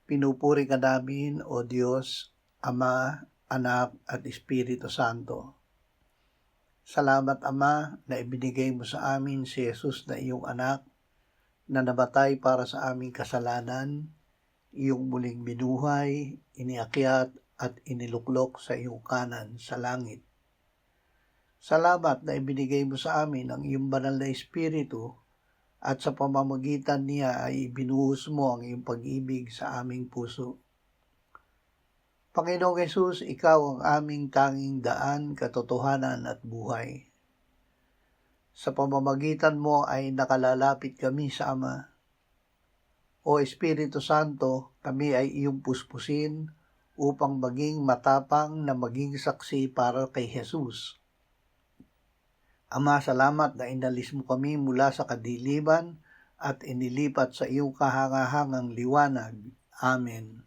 Pinupuri ka namin, O Diyos, Ama, Anak, at Espiritu Santo. Salamat, Ama, na ibinigay mo sa amin si Jesus na iyong anak, na namatay para sa aming kasalanan, iyong muling binuhay, iniakyat, at iniluklok sa iyong kanan sa langit. Salamat na ibinigay mo sa amin ang iyong banal na Espiritu, at sa pamamagitan niya ay ibinuhos mo ang iyong pag-ibig sa aming puso. Panginoong Hesus, ikaw ang aming tanging daan, katotohanan at buhay. Sa pamamagitan mo ay nakalalapit kami sa Ama. O Espiritu Santo, kami ay iyong puspusin upang maging matapang na maging saksi para kay Jesus. Ama, salamat na inalis mo kami mula sa kadiliman at inilipat sa iyong kahangahangang liwanag. Amen.